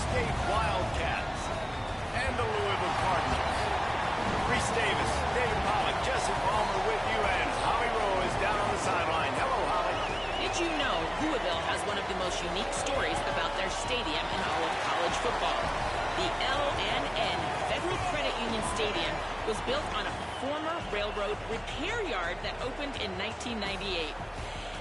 State Wildcats and the Louisville Cardinals. Reese Davis, David Pollock, Jesse Palmer with you, and Holly Rowe is down on the sideline. Hello, Holly. Did you know Louisville has one of the most unique stories about their stadium in all of college football? The L&N Federal Credit Union Stadium was built on a former railroad repair yard that opened in 1998.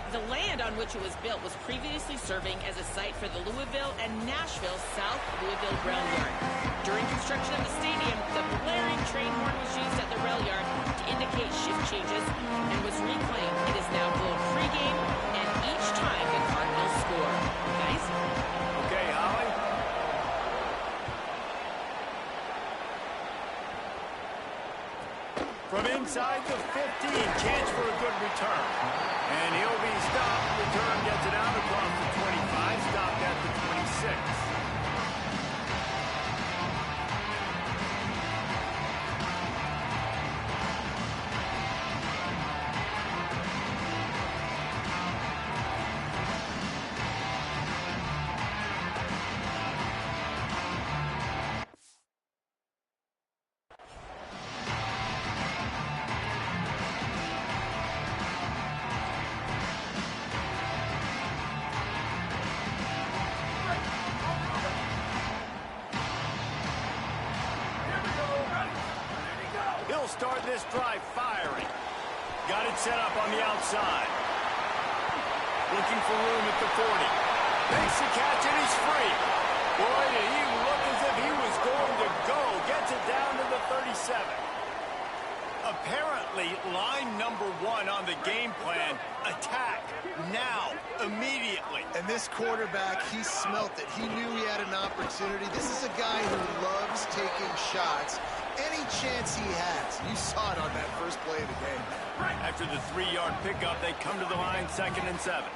The land on which it was built was previously serving as a site for the Louisville and Nashville South Louisville Rail Yard. During construction of the stadium, the blaring train horn was used at the rail yard to indicate shift changes and was reclaimed. It is now blown pregame and each time the Cardinals score. Guys? Okay, Holly. From inside the 15, chance for a good return. And he'll be stopped. Return gets it out across the 25, stopped at the 26. Start this drive firing. Got it set up on the outside. Looking for room at the 40. Makes the catch and he's free. Boy, did he look as if he was going to go. Gets it down to the 37. Apparently, line number 1 on the game plan, attack, now, immediately. And this quarterback, he smelt it. He knew he had an opportunity. This is a guy who loves taking shots. Any chance he has. You saw it on that first play of the game. After the 3-yard pickup, they come to the line 2nd and 7.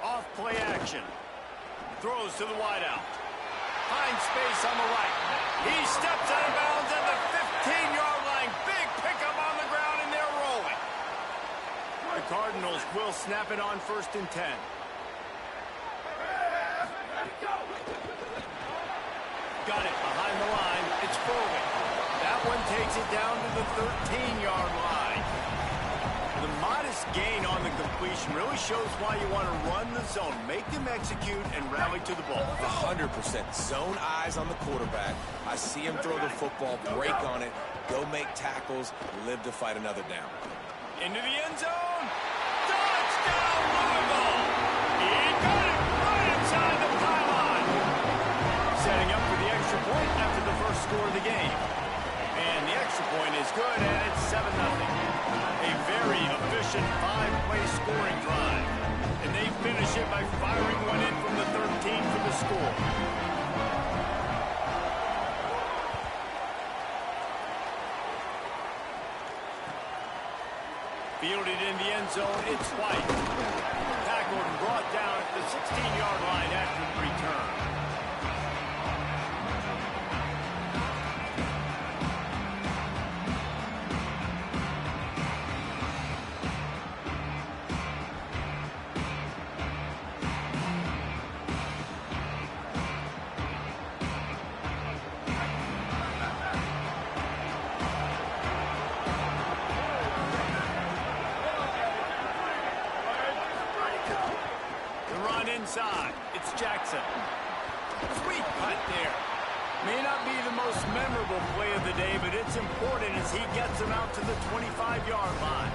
Off play action. Throws to the wideout. Finds space on the right. He steps out of bounds at the 15-yard line. Big pickup on the ground, and they're rolling. The Cardinals will snap it on 1st and 10. Got it behind the line. It's forward. That one takes it down to the 13-yard line. The modest gain on the completion really shows why you want to run the zone. Make them execute and rally to the ball. 100%. Zone eyes on the quarterback. I see him throw the football, break on it, go make tackles, live to fight another down. Into the end zone. Touchdown, Louisville! He got it right inside the pylon. Setting up for the extra point after the first score of the game. And the extra point is good, and it's 7-0. A very efficient 5-play scoring drive. And they finish it by firing one in from the 13 for the score. Fielded in the end zone, it's White. Tackled and brought down at the 16-yard line after the return. Inside, it's Jackson. Sweet punt there. May not be the most memorable play of the day, but it's important as he gets them out to the 25-yard line.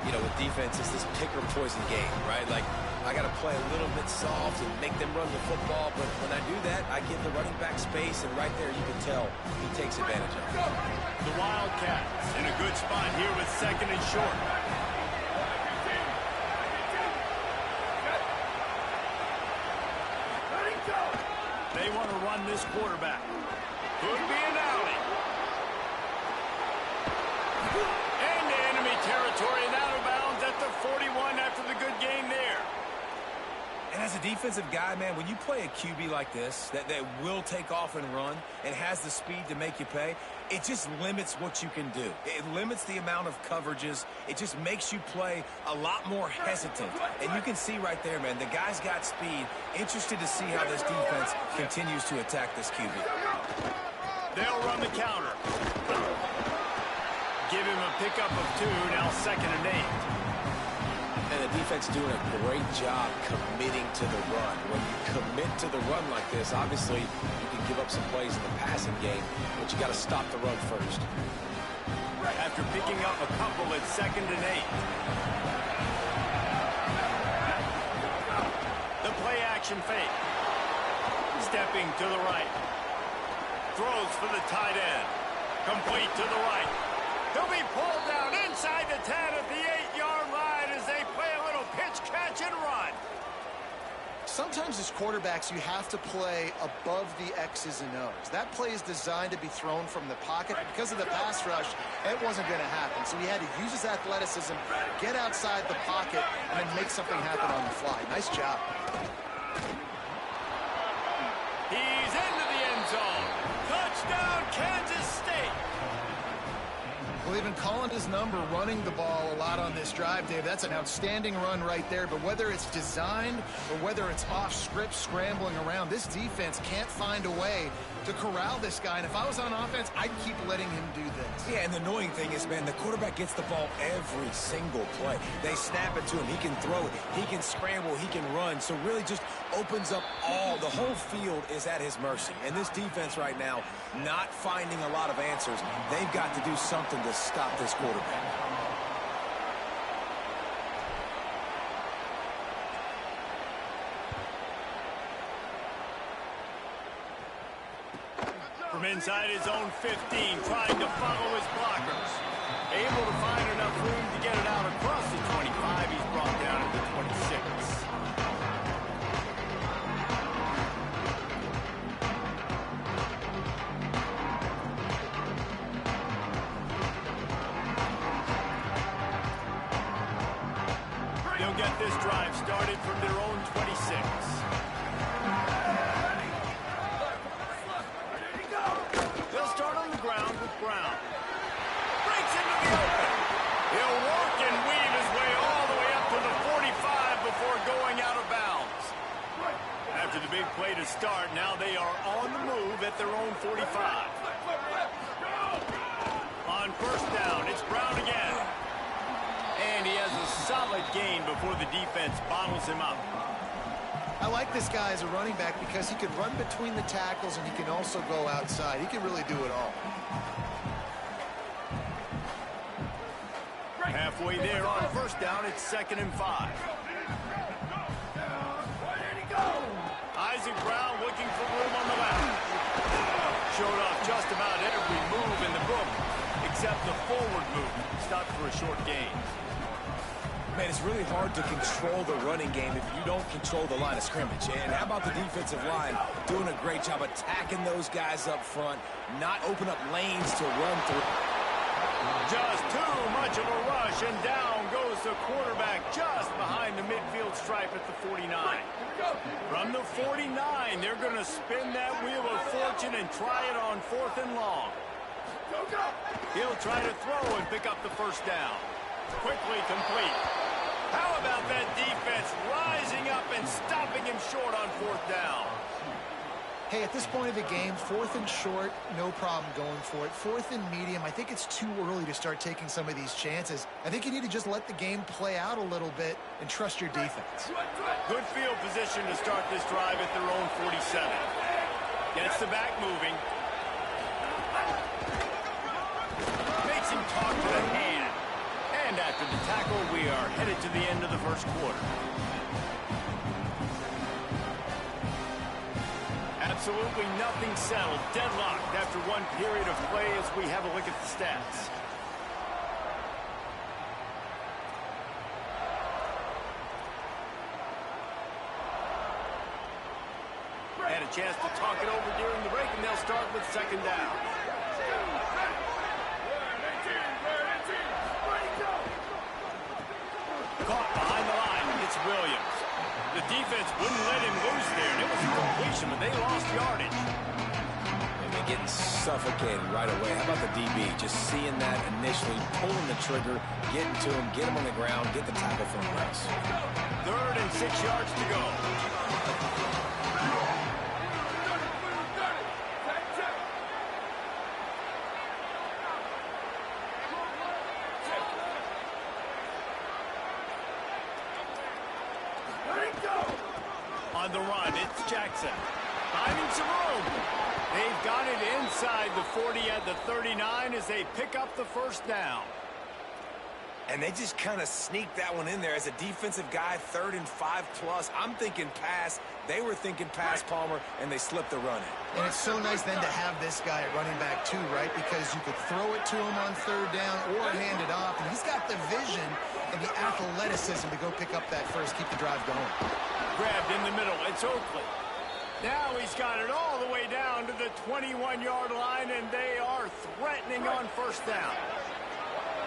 You know, with defense, it's this pick or poison game, right? Like, I got to play a little bit soft and make them run the football, but when I do that, I give the running back space, and right there you can tell he takes advantage of it. The Wildcats in a good spot here with 2nd and short. They want to run this quarterback. Could be an alley. Into enemy territory and out of bounds at the 41 after the good game there. And As a defensive guy, man, when you play a QB like this that will take off and run and has the speed to make you pay, it just limits what you can do. It limits the amount of coverages. It just makes you play a lot more hesitant. And you can see right there, man, the guy's got speed. Interested to see how this defense continues to attack this QB. They'll run the counter. Give him a pickup of 2, now 2nd and 8. And the defense doing a great job committing to the run. When you commit to the run like this, obviously you can give up some plays in the passing game, but you got to stop the run first. After picking up a couple at 2nd and 8. The play action fake. Stepping to the right. Throws for the tight end. Complete to the right. He'll be pulled down inside the 10 at the 8-yard line as they play a little pitch, catch, and run. Sometimes as quarterbacks, you have to play above the X's and O's. That play is designed to be thrown from the pocket. Because of the pass rush, it wasn't going to happen. So he had to use his athleticism, get outside the pocket, and then make something happen on the fly. Nice job. He's into the end zone. Touchdown, Kansas State. Well, they've been calling his number, running the ball a lot on this drive, Dave. That's an outstanding run right there. But whether it's designed or whether it's off script, scrambling around, this defense can't find a way to corral this guy. And if I was on offense, I'd keep letting him do this. Yeah, and the annoying thing is, man, the quarterback gets the ball every single play. They snap it to him. He can throw it. He can scramble. He can run. So really just opens up the whole field is at his mercy. And this defense right now, not finding a lot of answers. They've got to do something to stop this quarterback. From inside his own 15, trying to follow his blockers. Able to find enough room to get it out across the 25. He's brought down at the 26. They'll get this drive started from their own 26. They'll start on the ground with Brown. Breaks into the open. He'll walk and weave his way all the way up to the 45 before going out of bounds. After the big play to start, now they are on the move at their own 45. On first down, it's Brown again. And he has a solid gain before the defense bottles him up. I like this guy as a running back because he can run between the tackles and he can also go outside. He can really do it all. Halfway there on first down, it's 2nd and 5. Isaac Brown looking for room on the left. Showed off just about every move in the book except the forward movement. Stopped for a short gain. Man, it's really hard to control the running game if you don't control the line of scrimmage. And how about the defensive line doing a great job attacking those guys up front, not open up lanes to run through. Just too much of a rush, and down goes the quarterback just behind the midfield stripe at the 49. From the 49, they're going to spin that wheel of fortune and try it on 4th and long. He'll try to throw and pick up the first down. Quickly complete. How about that defense rising up and stopping him short on 4th down? Hey, at this point of the game, 4th and short, no problem going for it. 4th and medium, I think it's too early to start taking some of these chances. I think you need to just let the game play out a little bit and trust your defense. Good field position to start this drive at their own 47. Gets the back moving. Makes him talk to the hand. And after the tackle, we are headed to the end of the first quarter. Absolutely nothing settled. Deadlocked after one period of play as we have a look at the stats. Had a chance to talk it over during the break, and they'll start with 2nd down. Caught behind the line. It's Williams. The defense wouldn't let him loose there, and it was a completion, but they lost yardage. And they're getting suffocated right away. How about the DB? Just seeing that initially, pulling the trigger, getting to him, get him on the ground, get the tackle from the press. 3rd and 6 yards to go. On the run, it's Jackson. Finding some room. They've got it inside the 40 at the 39 as they pick up the first down. And they just kind of sneaked that one in there as a defensive guy, 3rd and 5+. I'm thinking pass. They were thinking pass, Palmer, and they slipped the run in. And it's so nice then to have this guy at running back too, right? Because you could throw it to him on 3rd down or hand it off. And he's got the vision and the athleticism to go pick up that first, keep the drive going. Grabbed in the middle. It's Oakley. Now he's got it all the way down to the 21-yard line, and they are threatening on first down.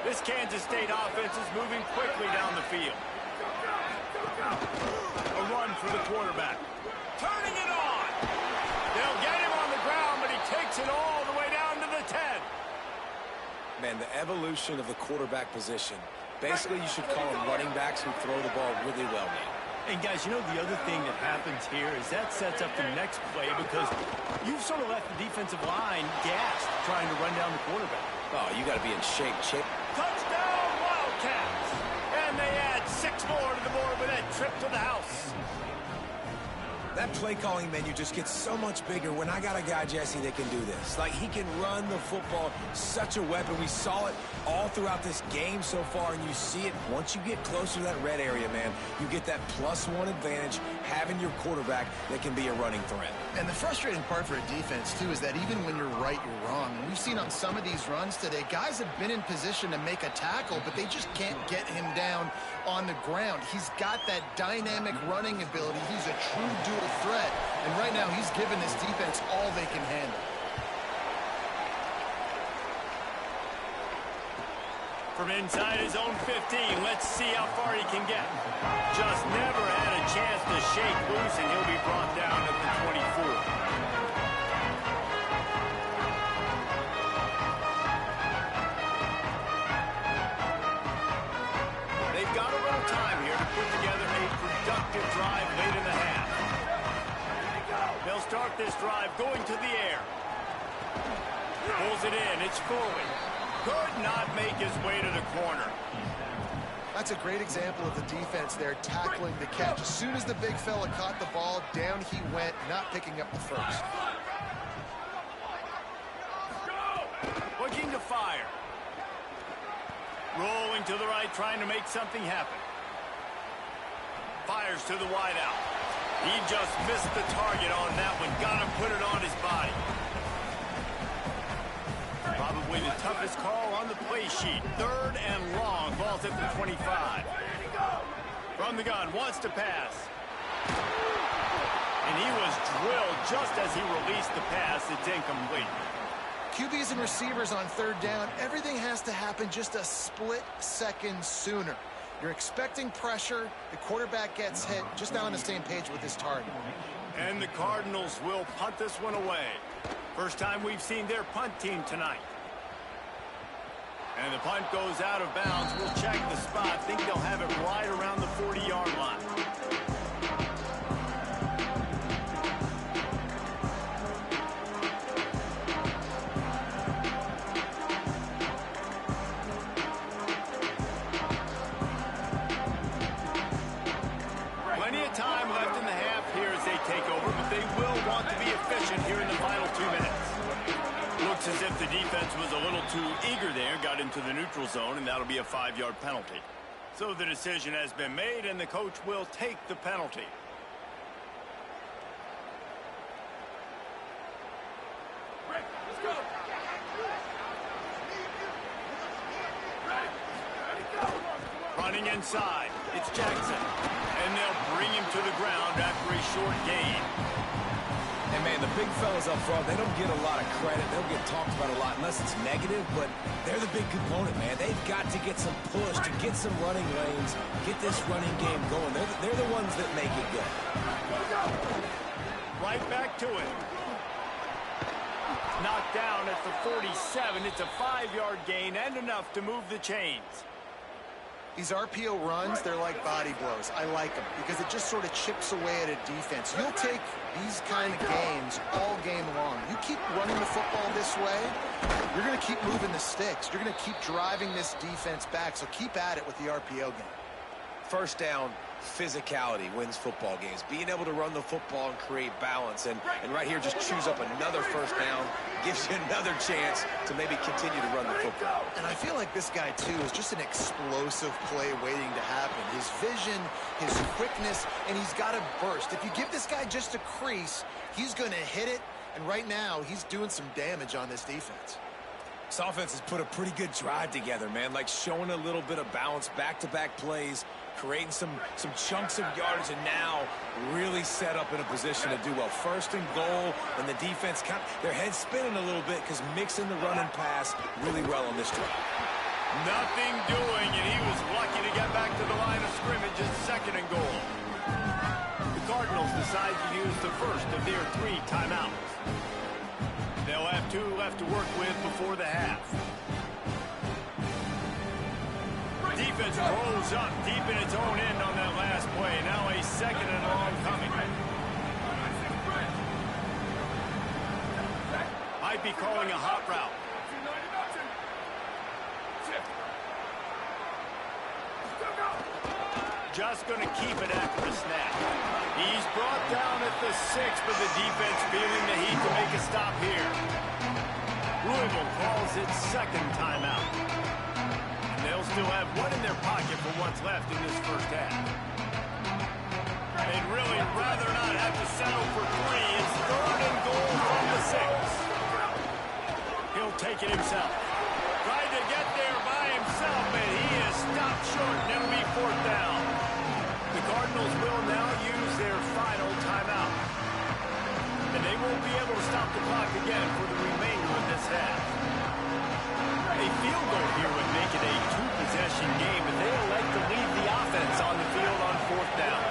This Kansas State offense is moving quickly down the field. A run for the quarterback. Turning it on. They'll get him on the ground, but he takes it all the way down to the 10. Man, the evolution of the quarterback position. Basically, you should call them running backs who throw the ball really well now. And guys, you know the other thing that happens here is that sets up the next play because you've sort of left the defensive line gassed trying to run down the quarterback. Oh, you got to be in shape, Chip. Touchdown, Wildcats! And they add 6 more to the board with that trip to the house. That play calling menu just gets so much bigger when I got a guy, Jesse, that can do this. Like, he can run the football, such a weapon. We saw it all throughout this game so far, and you see it once you get closer to that red area, man. You get that +1 advantage having your quarterback that can be a running threat. And the frustrating part for a defense, too, is that even when you're right, you're wrong. And we've seen on some of these runs today, guys have been in position to make a tackle, but they just can't get him down on the ground. He's got that dynamic running ability. He's a true dual threat. And right now, he's given this defense all they can handle. From inside his own 15, let's see how far he can get. Just never had a chance to shake loose, and he'll be brought down at the 24. They've got a little time here to put together a productive drive late in the half. They'll start this drive going to the air. Pulls it in. It's Foley. Could not make his way to the corner. That's a great example of the defense there tackling the catch. As soon as the big fella caught the ball, down he went, not picking up the first. Looking to fire. Rolling to the right, trying to make something happen. Fires to the wideout. He just missed the target on that one. Got to put it on his body. Probably the toughest call on the play sheet. 3rd and long. Ball's at the 25. From the gun, wants to pass. And he was drilled just as he released the pass. It's incomplete. QBs and receivers on 3rd down, everything has to happen just a split second sooner. You're expecting pressure. The quarterback gets hit. Just not on the same page with his target. And the Cardinals will punt this one away. First time we've seen their punt team tonight. And the punt goes out of bounds. We'll check the spot. Think they'll have it right around the 40-yard line. Plenty of time left in the half here as they take over, but they will want to be efficient here in the final 2 minutes. Looks as if the defense was a little too eager there, got into the neutral zone, and that'll be a 5-yard penalty. So the decision has been made, and the coach will take the penalty. Let's go. Running inside, it's Jackson. And they'll bring him to the ground after a short gain. And, man, the big fellas up front, they don't get a lot of credit. They'll get talked about a lot unless it's negative, but they're the big component, man. They've got to get some push, to get some running lanes, get this running game going. They're the ones that make it go. right back to it. Knocked down at the 47. It's a 5-yard gain and enough to move the chains. These RPO runs, they're like body blows. I like them because it just sort of chips away at a defense. You'll take these kind of games all game long. You keep running the football this way, you're going to keep moving the sticks. You're going to keep driving this defense back, so keep at it with the RPO game. First down, physicality wins football games. Being able to run the football and create balance. And right here, just choose up another first down, gives you another chance to maybe continue to run the football. And I feel like this guy, too, is just an explosive play waiting to happen. His vision, his quickness, and he's got a burst. If you give this guy just a crease, he's going to hit it. And right now, he's doing some damage on this defense. This offense has put a pretty good drive together, man. Like showing a little bit of balance, back-to-back plays, creating some chunks of yardage, and now really set up in a position to do well. First and goal, and the defense, their head's spinning a little bit because mixing the run and pass really well on this drive. Nothing doing, and he was lucky to get back to the line of scrimmage at second and goal. The Cardinals decide to use the first of their 3 timeouts. They'll have 2 left to work with before the half. Defense rolls up deep in its own end on that last play. Now a second and long coming. Might be calling a hot route. Just going to keep it after the snap. He's brought down at the 6, but the defense feeling the heat to make a stop here. Louisville calls its second timeout. They'll still have one in their pocket for what's left in this first half. They'd really rather not have to settle for 3. It's third and goal from the 6. He'll take it himself. Tried to get there by himself, and he is stopped short, and it'll be 4th down. The Cardinals will now use their final timeout. And they won't be able to stop the clock again for the remainder of this half. A field goal here would make it a 2-possession game, but they elect to leave the offense on the field on 4th down.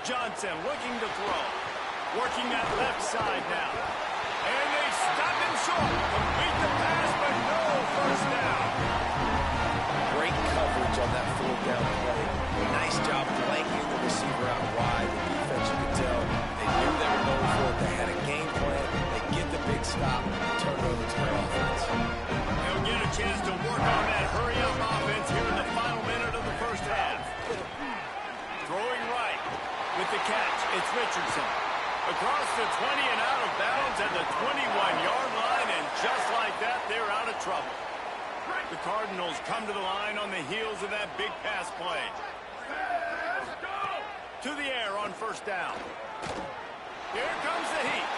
Johnson looking to throw. Working that left side now. And they stop him short. Complete the pass, but no first down. Great coverage on that 4th down play. Nice job blanking the receiver out wide. The defense, you could tell, they knew they were going for it. They had a game plan. They get the big stop and turn it over to their offense. They'll get a chance to work on that hurry-up offense here in the final minute of the first half. Throwing right with the catch. It's Richardson. Across the 20 and out of bounds at the 21-yard line, and just like that, they're out of trouble. The Cardinals come to the line on the heels of that big pass play. To the air on first down. Here comes the heat.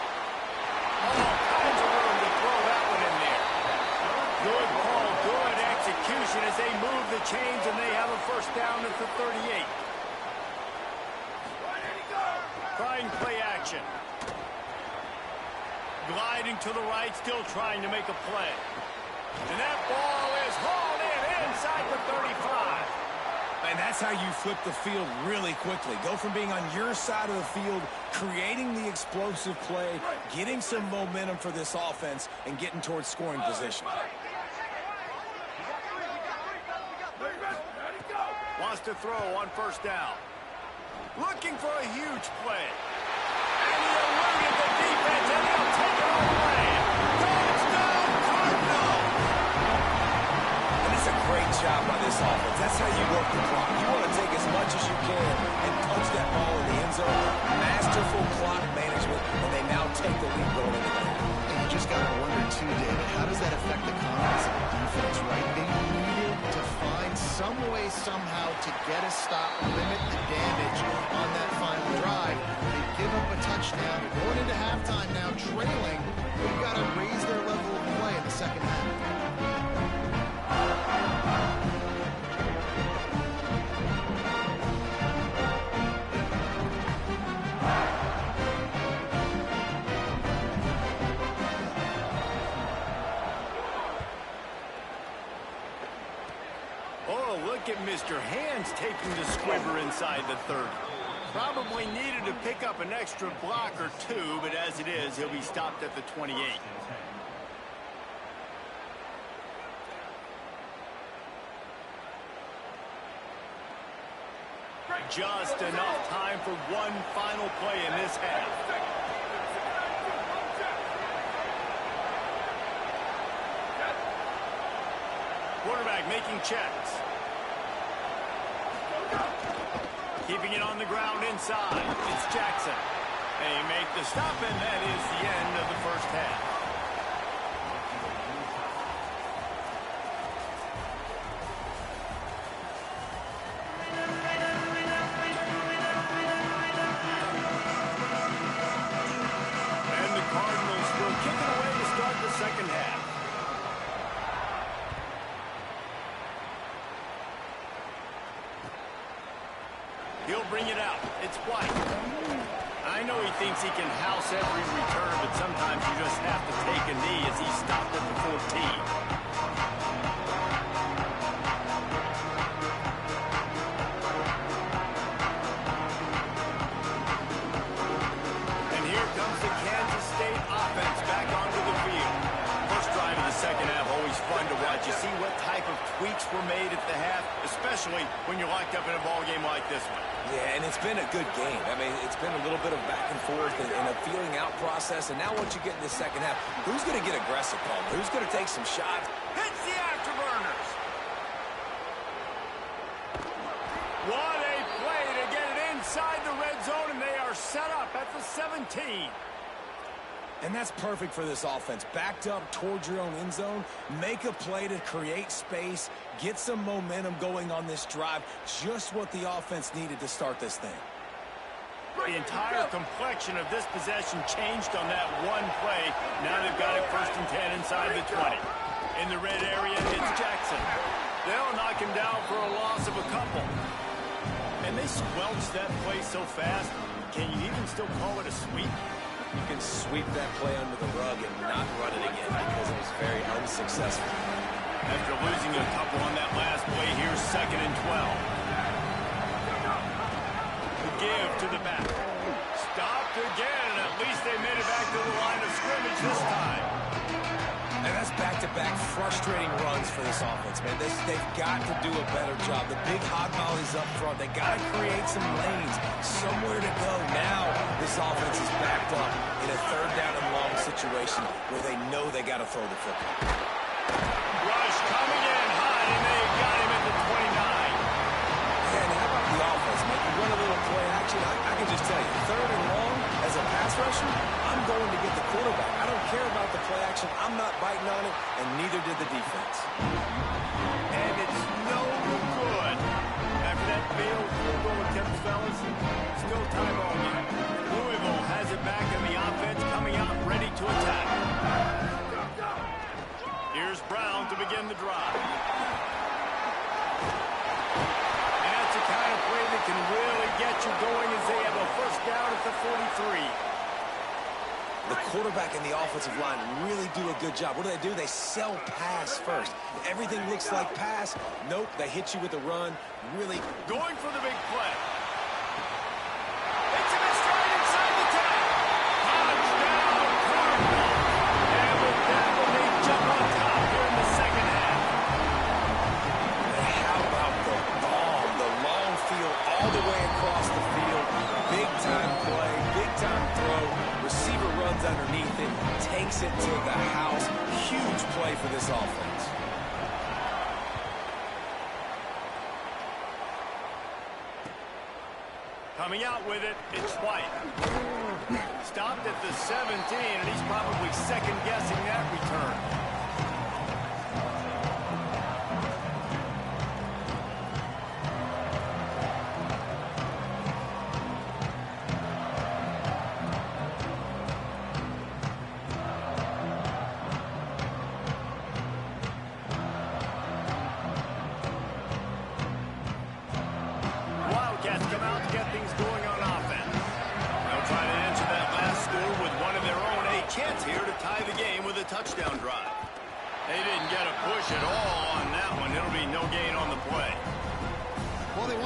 All kinds of room to throw that one in there. Good call, good execution as they move the chains, and they have a first down at the 38. Trying play action. Gliding to the right, still trying to make a play. And that ball is hauled in inside the 35. And that's how you flip the field really quickly. Go from being on your side of the field, creating the explosive play, getting some momentum for this offense, and getting towards scoring position. Wants to throw on first down. Looking for a huge play. And he eluded the defense, and he'll take it all away. Touchdown, Cardinals! And it's a great job by this offense. That's how you work the clock. You want to take as much as you can and punch that ball in the end zone. Masterful clock management, and they now take the lead going into the half. And you just got to wonder, too, David, how does that affect the confidence of the defense, right? They needed to find some way, somehow, to get a stop, limit the damage on that final drive. They give up a touchdown. They're going into halftime now, trailing. They've got to raise their level of play in the second half. Oh, look at Mr. Hands taking the squibber inside the 30. Probably needed to pick up an extra block or two, but as it is, he'll be stopped at the 28. Just enough time for one final play in this half. Quarterback making checks. Keeping it on the ground inside. It's Jackson. They make the stop, and that is the end of the first half. And the Cardinals will kick it away to start the second half. He'll bring it out. It's White. I know he thinks he can house every return, but sometimes you just have to take a knee as he stopped at the 14. And here comes the Kansas State offense back onto the field. First drive of the second half, always fun to watch. You see what type of tweaks were made at the half, especially when you're locked up in a ball game like this one. Yeah, and it's been a good game. I mean, it's been a little bit of back and forth and a feeling out process. And now once you get in the second half, who's going to get aggressive, Paul? Who's going to take some shots? Hits the afterburners. What a play to get it inside the red zone, and they are set up at the 17. And that's perfect for this offense. Backed up towards your own end zone, make a play to create space, get some momentum going on this drive. Just what the offense needed to start this thing. The entire complexion of this possession changed on that one play. Now they've got it 1st and 10 inside the 20. In the red area, it's Jackson. They'll knock him down for a loss of a couple. And they squelched that play so fast, can you even still call it a sweep? You can sweep that play under the rug and not run it again because it was very unsuccessful. After losing a couple on that last play, here's 2nd and 12. The give to the back. Stopped again, and at least they made it back to the line of scrimmage this time. And that's back-to-back frustrating runs for this offense, man. They've got to do a better job. The big hog mollies up front. They got to create some lanes, somewhere to go. Now this offense is backed up in a 3rd down and long situation where they know they got to throw the football. Rush coming in high, and they got him at the 29. And how about the offense, man? You run a little play action. I can just tell you, 3rd and long as a pass rusher, I'm going to get the quarterback. I don't care about the play action. I'm not biting on it, and neither did the defense. And it's no good. After that failed field goal attempt, fellas, still time on you. Louisville has it back in the offense, coming out ready to attack. Here's Brown to begin the drive. And that's the kind of play that can really get you going as they have a 1st down at the 43. The quarterback and the offensive line really do a good job. What do? They sell pass first. Everything looks like pass. Nope, they hit you with a run. Really going for the big play. It's him in stride inside the 10. Touchdown, Cardinals. And with that one, they jump on top here in the second half. And how about the bomb? The long field all the way across the field. Big-time play, big-time throw. Receiver runs underneath it, takes it to the house. Huge play for this offense. Coming out with it, it's White. Stopped at the 17, and he's probably second-guessing that return. Come out to get things going on offense. They'll try to answer that last score with one of their own. A chance here to tie the game with a touchdown drive. They didn't get a push at all on that one. It'll be no gain on the play.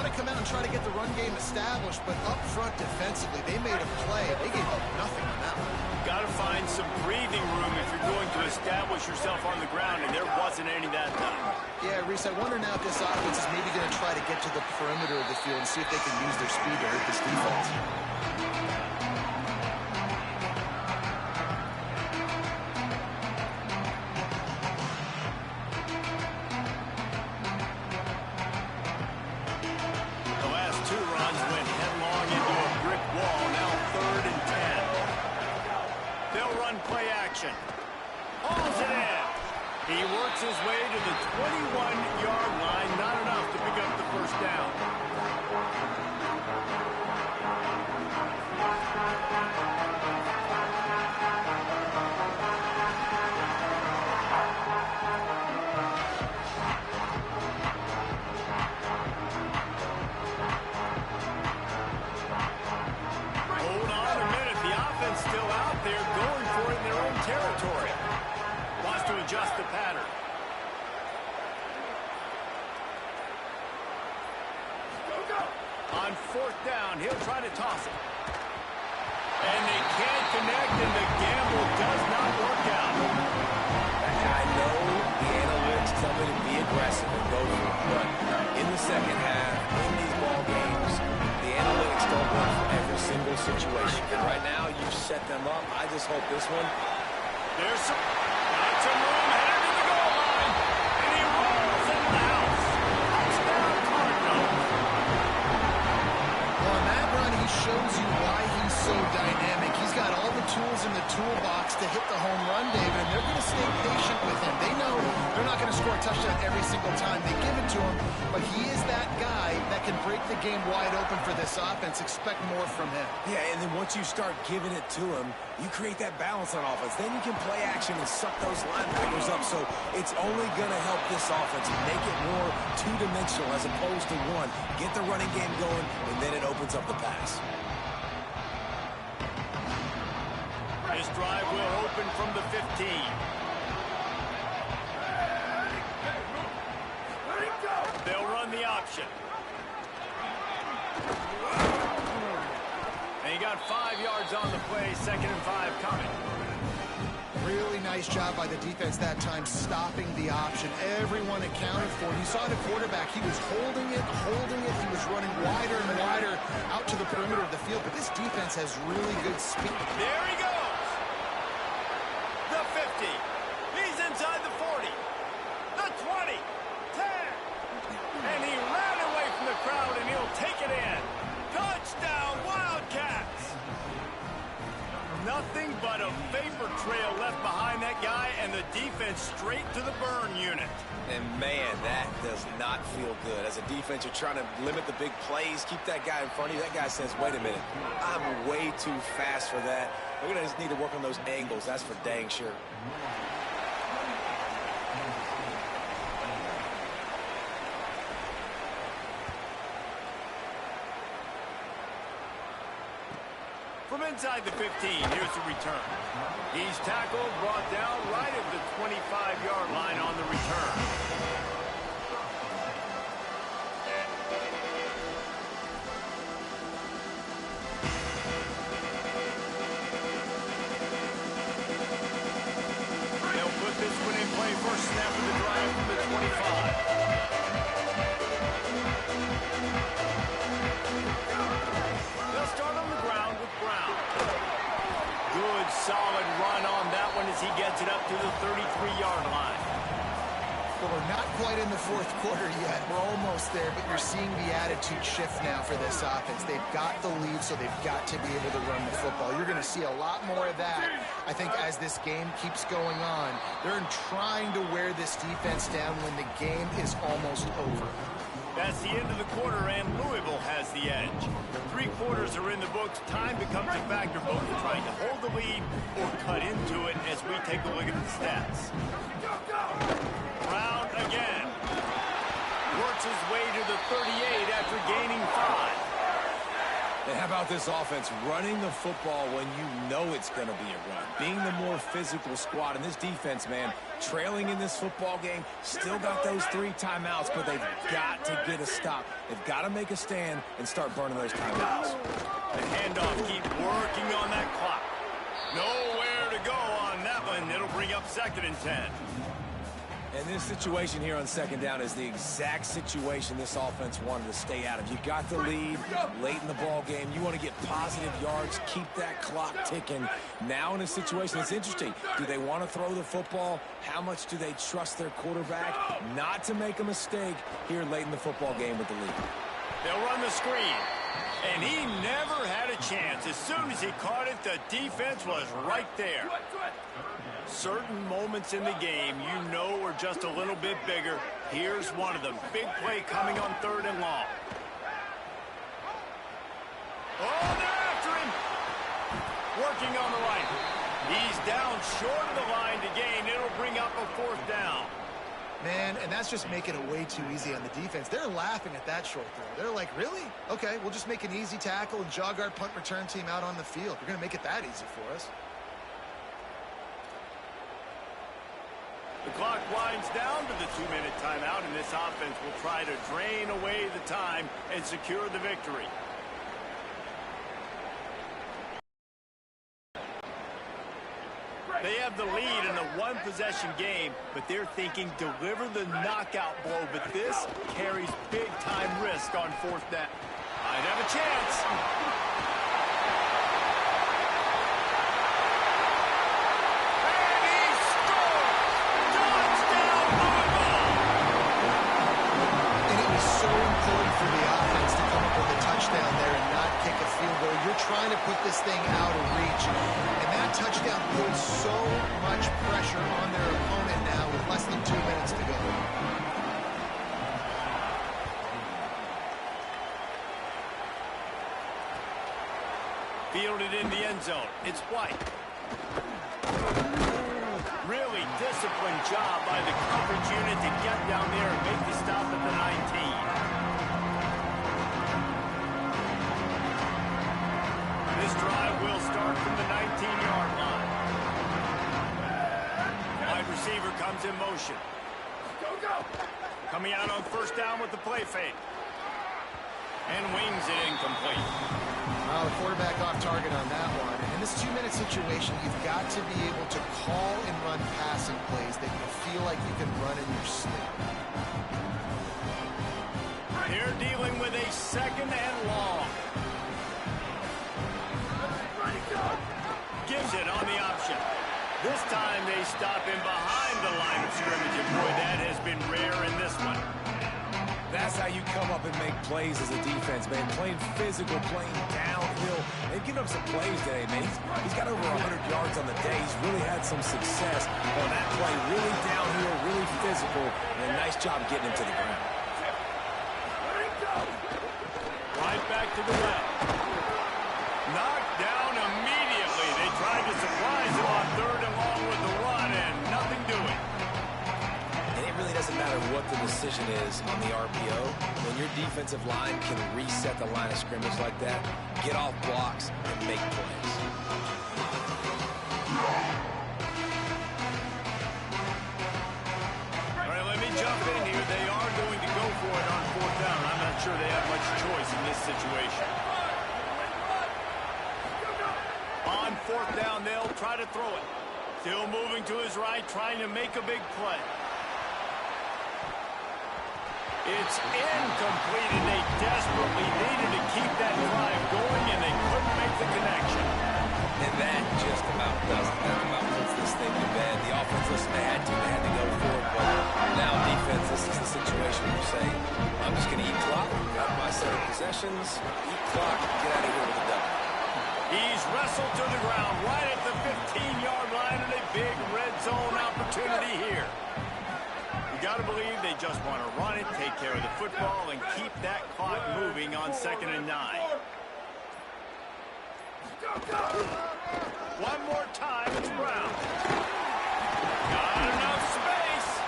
want to come out and try to get the run game established, but up front defensively, they made a play. They gave up nothing on that one. Got to find some breathing room if you're going to establish yourself on the ground, and there wasn't any that time. Yeah, Reese, I wonder now if this offense is maybe going to try to get to the perimeter of the field and see if they can use their speed to hurt this defense. Hauls it in. He works his way to the 21-yard line. Not enough to pick up the first down. Hold on a minute. The offense still out there going for it in their own territory. Wants to adjust the pattern. On fourth down, he'll try to toss it. And they can't connect, and the gamble does not work out. I know the analytics tell me to be aggressive and go for it, but in the second half, in these ball games, the analytics don't work for every single situation. And right now, you've set them up. I just hope this one. There's some room headed to the goal line, and he rolls into the house. Touchdown, Cardinals. Well, on that run, he shows you why he's so dynamic. He's got all the tools in the toolbox to hit the home run, David, and they're going to stay patient with him. They know they're not going to score a touchdown every single time they give it to him, but he is that guy that can break the game wide open for this offense. Expect more from him. Yeah, and then once you start giving it to him, you create that balance on offense. Then you can play action and suck those linebackers up. So it's only going to help this offense make it more two-dimensional as opposed to one. Get the running game going, and then it opens up the pass. This drive will open from the 15. They'll run the option. And he got 5 yards on the play, 2nd and 5 coming. Really nice job by the defense that time, stopping the option. Everyone accounted for it. You saw the quarterback. He was holding it. He was running wider and wider out to the perimeter of the field. But this defense has really good speed. There he goes. The 50. He's inside the 40. The 20. 10. And he ran away from the crowd, and he'll take it in. Touchdown, Wildcats. Nothing but a vapor trail left behind that guy, and the defense straight to the burn unit. And, man, that does not feel good. As a defense, you're trying to limit the big plays, keep that guy in front of you. That guy says, wait a minute, I'm way too fast for that. We're going to just need to work on those angles. That's for dang sure. From inside the 15, here's the return. He's tackled, brought down right at the 25-yard line on the return. They'll put this one in play. First snap of the drive from the 25. They'll start on the ground with Brown. Good, solid run on that one as he gets it up to the 33-yard line. Well, we're not quite in the fourth quarter yet. We're almost there, but you're seeing the attitude shift now for this offense. They've got the lead, so they've got to be able to run the football. You're going to see a lot more of that, I think, as this game keeps going on. They're trying to wear this defense down when the game is almost over. That's the end of the quarter, and Louisville has the edge. 3 quarters are in the books. Time becomes a factor, both trying to hold the lead or cut into it as we take a look at the stats. Brown again. Works his way to the 38 after gaining 5. And how about this offense running the football when you know it's going to be a run? Being the more physical squad. And this defense, man, trailing in this football game, still got those 3 timeouts, but they've got to get a stop. They've got to make a stand and start burning those timeouts. The handoff, keep working on that clock. Nowhere to go on that one. It'll bring up 2nd and 10. And this situation here on 2nd down is the exact situation this offense wanted to stay out of. You got the lead late in the ball game. You want to get positive yards, keep that clock ticking. Now in a situation that's interesting, do they want to throw the football? How much do they trust their quarterback not to make a mistake here late in the football game with the lead? They'll run the screen. And he never had a chance. As soon as he caught it, the defense was right there. Certain moments in the game you know are just a little bit bigger. Here's one of them. Big play coming on 3rd and long. Oh, they're after him. Working on the right. He's down short of the line to gain. It'll bring up a 4th down. Man, and that's just making it way too easy on the defense. They're laughing at that short throw. They're like, really? Okay, we'll just make an easy tackle and jog our punt return team out on the field. We're going to make it that easy for us. The clock winds down to the 2-minute timeout, and this offense will try to drain away the time and secure the victory. They have the lead in a 1-possession game, but they're thinking deliver the knockout blow, but this carries big-time risk on 4th down. Might have a chance. And he scored! Touchdown, Louisville! And it was so important for the offense to come up with a touchdown there and not kick a field goal. You're trying to put this thing out of reach. And that touchdown puts so much pressure on their opponent now with less than 2 minutes to go. Fielded in the end zone. It's White. Really disciplined job by the coverage unit to get down there and make the stop at the 19. This drive will start from the 19-yard line. Wide receiver comes in motion. Coming out on 1st down with the play fake. And wings it incomplete. Well, the quarterback off target on that one. And in this 2-minute situation, you've got to be able to call and run passing plays that you feel like you can run in your sleep. They're dealing with a 2nd and long. Gives it on the option. This time they stop him behind the line of scrimmage, and boy, that has been rare in this one. That's how you come up and make plays as a defense, man. Playing physical, playing downhill. They've given up some plays today, man. He's got over 100 yards on the day. He's really had some success on that play. Really downhill, really physical, and a nice job getting him to the ground. Right back to the left. Knocked down immediately. They tried to surprise him on 3rd and long with the run, and nothing doing. And it really doesn't matter what the decision is on the RPO. When your defensive line can reset the line of scrimmage like that, get off blocks and make plays. All right, let me jump in here. They are going to go for it on 4th down. I'm not sure they have much choice in this situation. On 4th down, they'll try to throw it. Still moving to his right, trying to make a big play. It's incomplete, and they desperately needed to keep that drive going, and they couldn't make the connection. And that just about does it. That about puts this thing to bed. The offense, listen, they had to go for it, but now defense, this is the situation where you say, I'm just going to eat clock, got my set of possessions, eat clock, get out of here with a W. He's wrestled to the ground right at the 15-yard line, and a big red zone opportunity here. You got to believe they just want to run it, take care of the football, and keep that clock moving on 2nd and 9. One more time, it's Brown. Got enough space.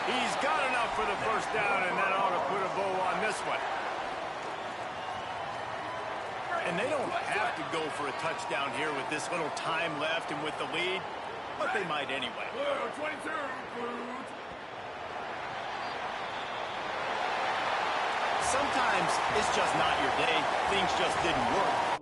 He's got enough for the 1st down, and that ought to put a bow on this one. And And they don't have to go for a touchdown here with this little time left and with the lead, but they might anyway. Blue 22, blue. Sometimes it's just not your day. Things just didn't work.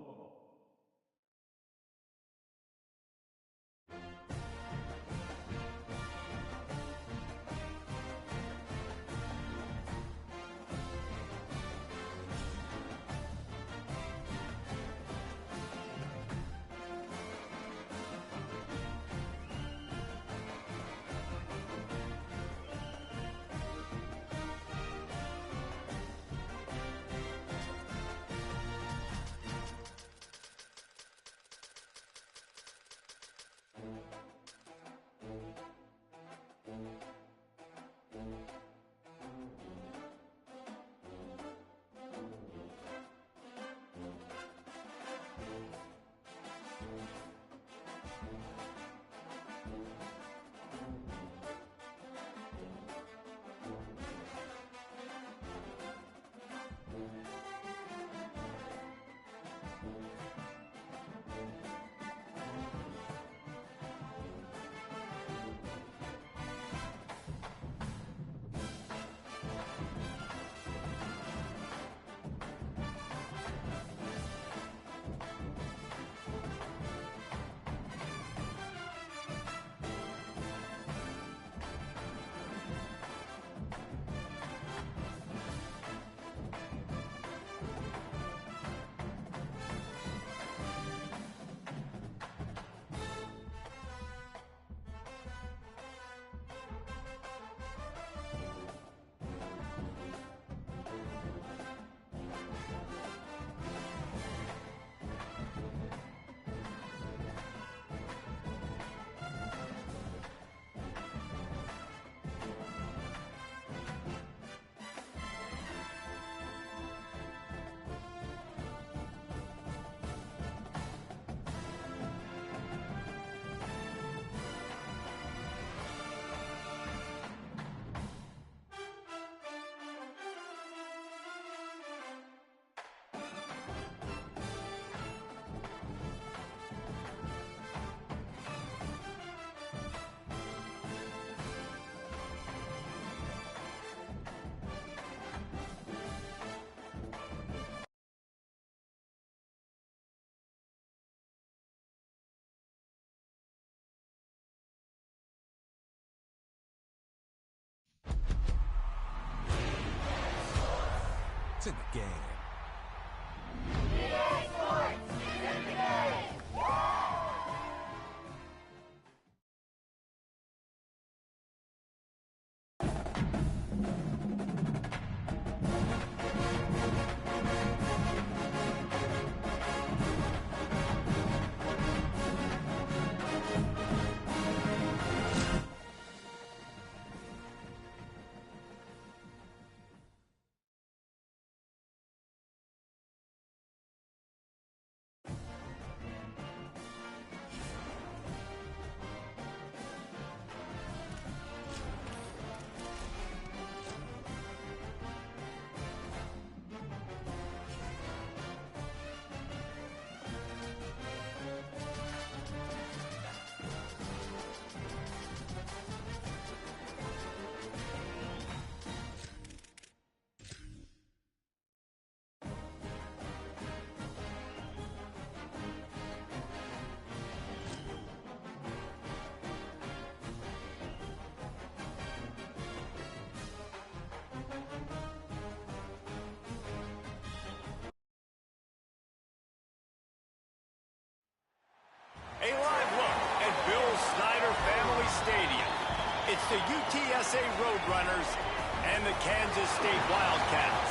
It's in the game. A live look at Bill Snyder Family Stadium. It's the UTSA Roadrunners and the Kansas State Wildcats.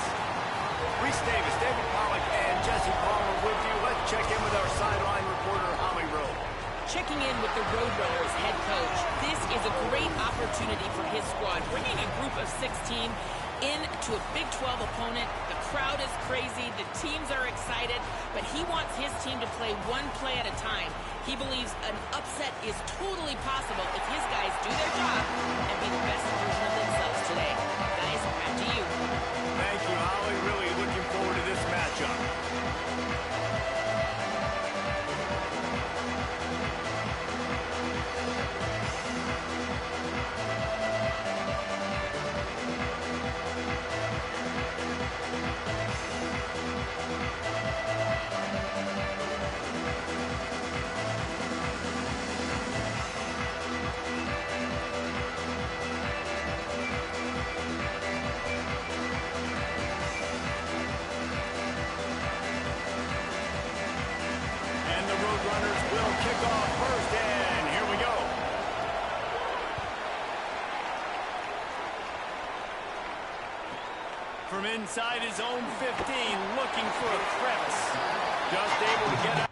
Reese Davis, David Pollack, and Jesse Palmer with you. Let's check in with our sideline reporter, Holly Rowe. Checking in with the Roadrunners head coach. This is a great opportunity for his squad, bringing a group of 16 into a Big 12 opponent. The crowd is crazy. The teams are excited, but he wants his team to play one play at a time. He believes an upset is totally possible if his guys do their job and be the best version of themselves today. Guys, back to you. Thank you, Holly. Really looking forward to this matchup. pick off first, and here we go. From inside his own 15, looking for a crevice. Just able to get out.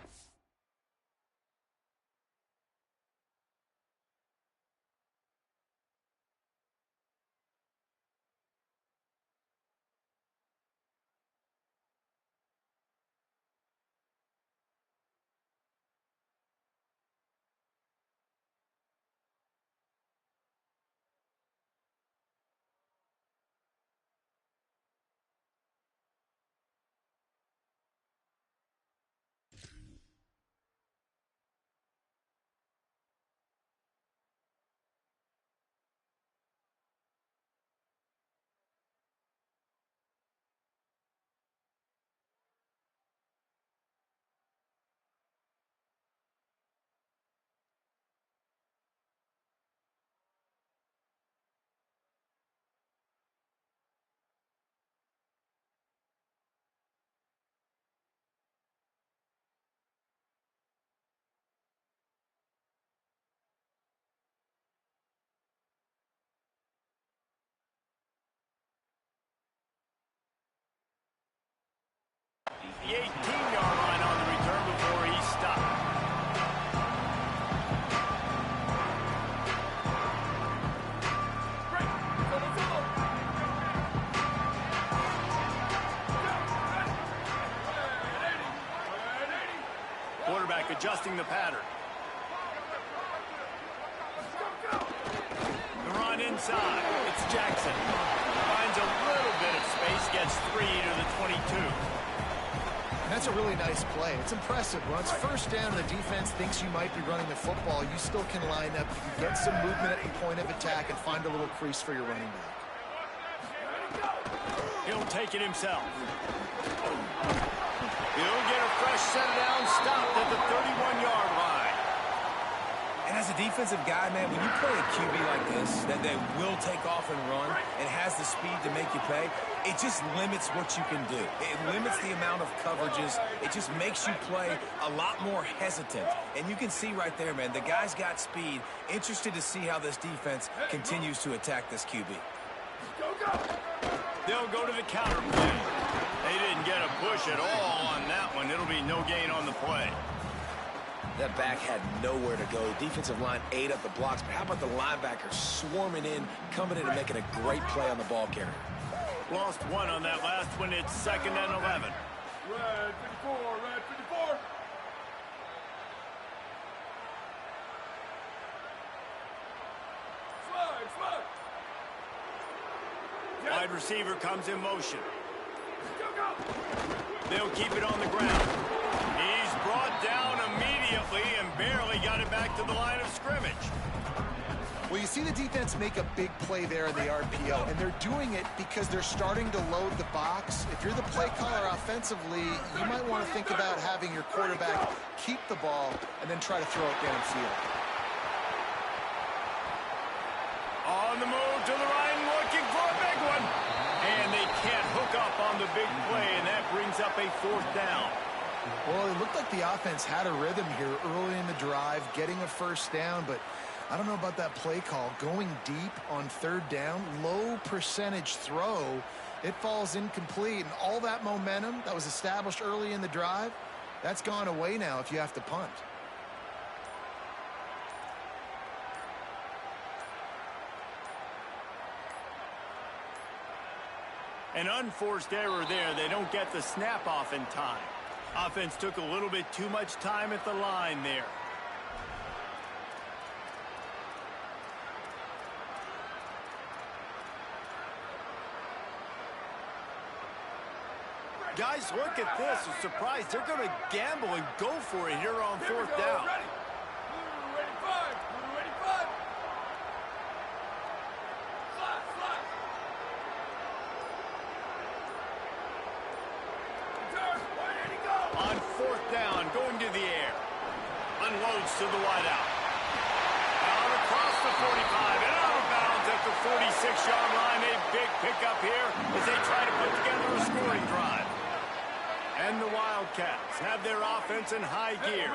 The 18-yard line on the return before he stopped. Quarterback adjusting the pattern. The run inside. It's Jackson. Finds a little bit of space, gets 3 to the 22. That's a really nice play. It's impressive. Once first down and the defense thinks you might be running the football, you still can line up. You can get some movement at the point of attack and find a little crease for your running back. He'll take it himself. He'll get a fresh set down, stopped at the 31-yard line. And as a defensive guy, man, when you play a QB like this, that will take off and run and has the speed to make you pay, it just limits what you can do. It limits the amount of coverages. It just makes you play a lot more hesitant. And you can see right there, man, the guy's got speed. Interested to see how this defense continues to attack this QB. They'll go to the counter play. They didn't get a push at all on that one. It'll be no gain on the play. That back had nowhere to go. Defensive line ate up the blocks. But how about the linebacker swarming in, coming in and making a great play on the ball carrier? Lost one on that last one. It's 2nd and 11. Red 54, red 54. Slide. Wide receiver comes in motion. They'll keep it on the ground. He's brought down immediately and barely got it back to the line of scrimmage. Well, you see the defense make a big play there in the RPO, and they're doing it because they're starting to load the box. If you're the play caller offensively, you might want to think about having your quarterback keep the ball and then try to throw it downfield. On the move to the right, looking for a big one. And they can't hook up on the big play, and that brings up a 4th down. Well, it looked like the offense had a rhythm here early in the drive, getting a first down, but I don't know about that play call. Going deep on 3rd down, low percentage throw, it falls incomplete, and all that momentum that was established early in the drive, that's gone away now if you have to punt. An unforced error there. They don't get the snap off in time. Offense took a little bit too much time at the line there. Guys, look at this. I'm surprised. They're going to gamble and go for it here on 4th down. Ready 5. Ready 5. Slide. On 4th down, going to the air. Unloads to the wideout. Out across the 45 and out of bounds at the 46-yard line. A big pickup here as they try to put together a scoring drive. And the Wildcats have their offense in high gear.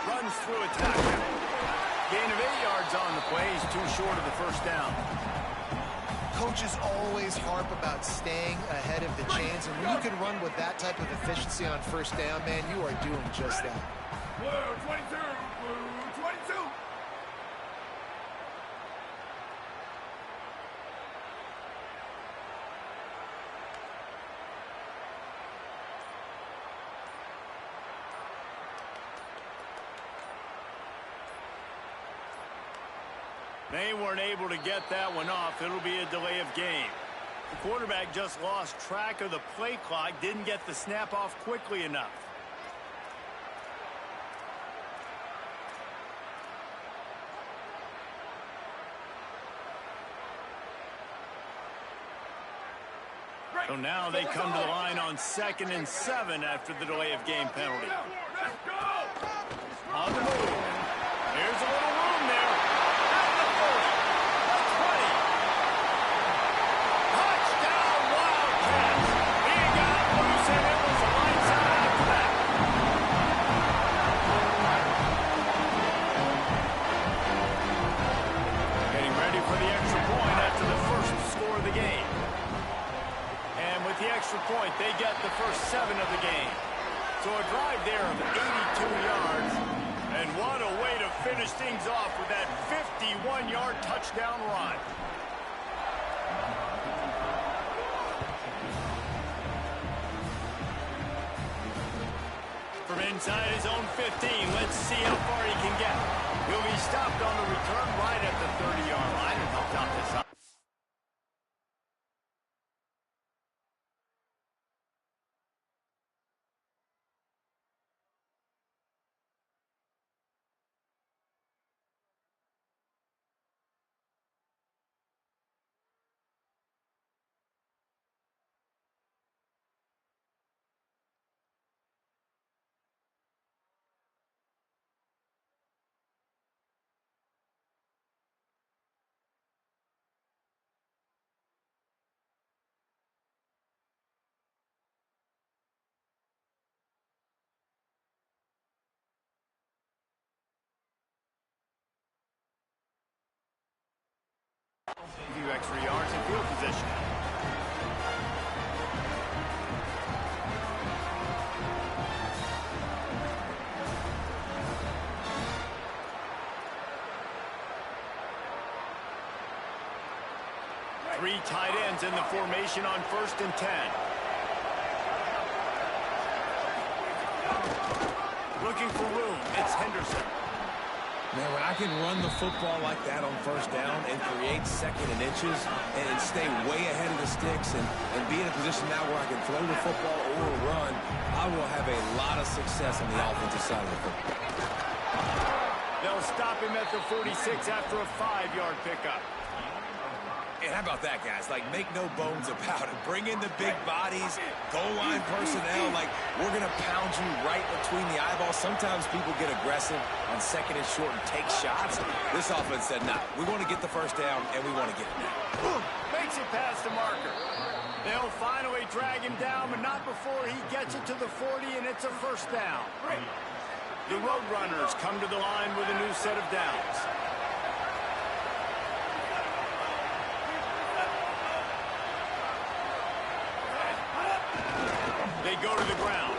Runs through a tackle. Gain of 8 yards on the play. He's too short of the first down. Coaches always harp about staying ahead of the chains, and when you can run with that type of efficiency on first down, man, you are doing just that. Blue 22, blue 22. They weren't able to get that one off. It'll be a delay of game. The quarterback just lost track of the play clock, didn't get the snap off quickly enough. So now they come to the line on 2nd and 7 after the delay of game penalty. Let's go! On the move. Here's a little room there. At the 40. The 20. Touchdown Wildcats. He got loose and it was lights out after that. Getting ready for the extra point after the first score of the game. And with the extra point, they get the first 7 of the game. So a drive there of 82 yards. And what a way to finish things off with that 51-yard touchdown run. From inside his own 15, let's see how far he can get. He'll be stopped on the return right at the 30-yard line and helped out this up. A few extra yards in field position. Three tight ends in the formation on 1st and 10. Looking for room. It's Henderson. Man, when I can run the football like that on first down and create 2nd and inches and stay way ahead of the sticks and be in a position now where I can throw the football or run, I will have a lot of success on the offensive side of the football. They'll stop him at the 46 after a 5-yard pickup. And how about that, guys? Like, make no bones about it. Bring in the big bodies, goal line personnel. Like, we're going to pound you right between the eyeballs. Sometimes people get aggressive on 2nd and short and take shots. This offense said, nah, we want to get the first down, and we want to get it now. Boom! Makes it past the marker. They'll finally drag him down, but not before he gets it to the 40, and it's a first down. The Roadrunners come to the line with a new set of downs. They go to the ground.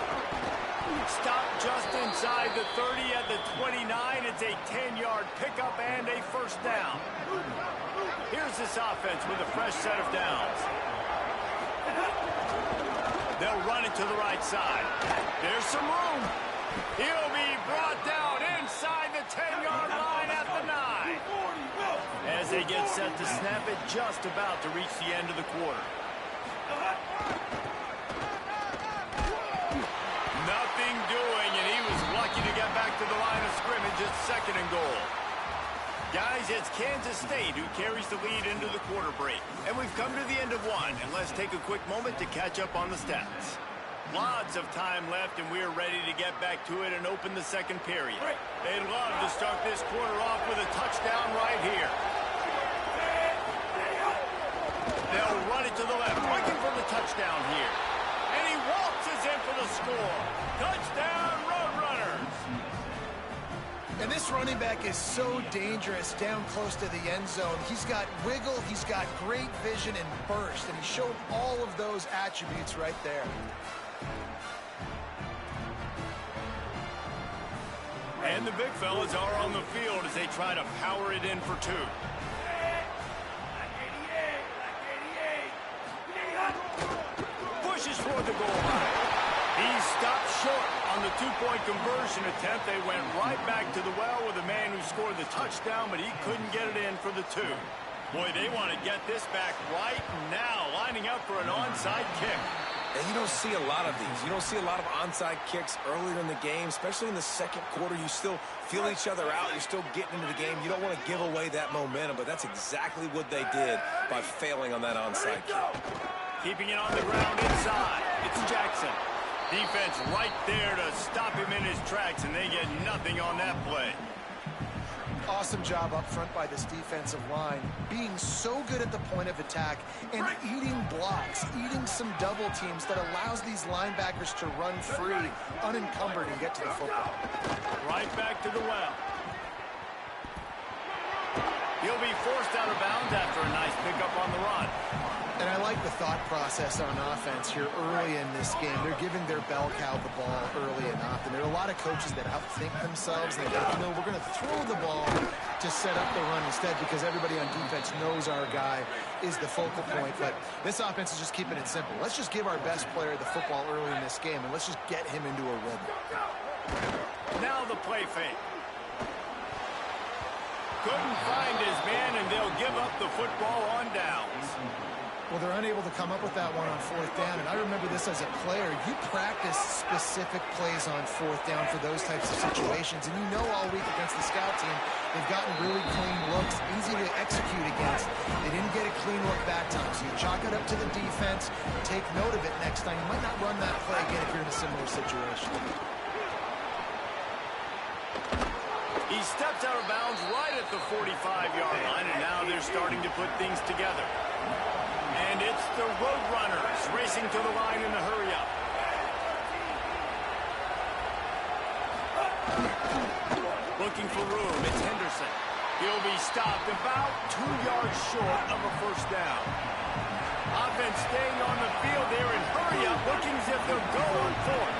Stop just inside the 30 at the 29. It's a 10-yard pickup and a first down. Here's this offense with a fresh set of downs. They'll run it to the right side. There's some room. He'll be brought down inside the 10-yard line at the 9. As they get set to snap it, just about to reach the end of the quarter. Nothing doing, and he was lucky to get back to the line of scrimmage at 2nd and goal. Guys, it's Kansas State who carries the lead into the quarter break. And we've come to the end of one, and let's take a quick moment to catch up on the stats. Lots of time left, and we're ready to get back to it and open the second period. They'd love to start this quarter off with a touchdown right here. They'll run it to the left, looking for the touchdown here. And he waltzes in for the score. Touchdown, Roadrunners. And this running back is so dangerous down close to the end zone. He's got wiggle, he's got great vision and burst, and he showed all of those attributes right there. And the big fellas are on the field as they try to power it in for two. Pushes for the goal line. He stopped short on the two-point conversion attempt. They went right back to the well with the man who scored the touchdown, but he couldn't get it in for the two. Boy, they want to get this back right now, lining up for an onside kick. And you don't see a lot of these. You don't see a lot of onside kicks earlier in the game, especially in the second quarter. You still feel each other out. You're still getting into the game. You don't want to give away that momentum, but that's exactly what they did by failing on that onside kick. Keeping it on the ground inside. It's Jackson. Defense right there to stop him in his tracks, and they get nothing on that play. Awesome job up front by this defensive line, being so good at the point of attack and eating blocks, eating some double teams that allows these linebackers to run free, unencumbered, and get to the football. Right back to the well. He'll be forced out of bounds after a nice pickup on the run. And I like the thought process on offense here early in this game. They're giving their bell cow the ball early enough. And there are a lot of coaches that outthink themselves. And they think, we're going to throw the ball to set up the run instead because everybody on defense knows our guy is the focal point. But this offense is just keeping it simple. Let's just give our best player the football early in this game, and let's just get him into a rhythm. Now the play fake. Couldn't find his man, and they'll give up the football on downs. Well, they're unable to come up with that one on fourth down, and I remember this as a player. You practice specific plays on fourth down for those types of situations, and you know all week against the scout team, they've gotten really clean looks, easy to execute against. They didn't get a clean look that time, so you chalk it up to the defense, take note of it next time. You might not run that play again if you're in a similar situation. He steps out of bounds right at the 45-yard line, and now they're starting to put things together. And it's the Roadrunners racing to the line in the hurry-up. Looking for room, it's Henderson. He'll be stopped about 2 yards short of a first down. Offense staying on the field there in hurry-up, looking as if they'll go on fourth.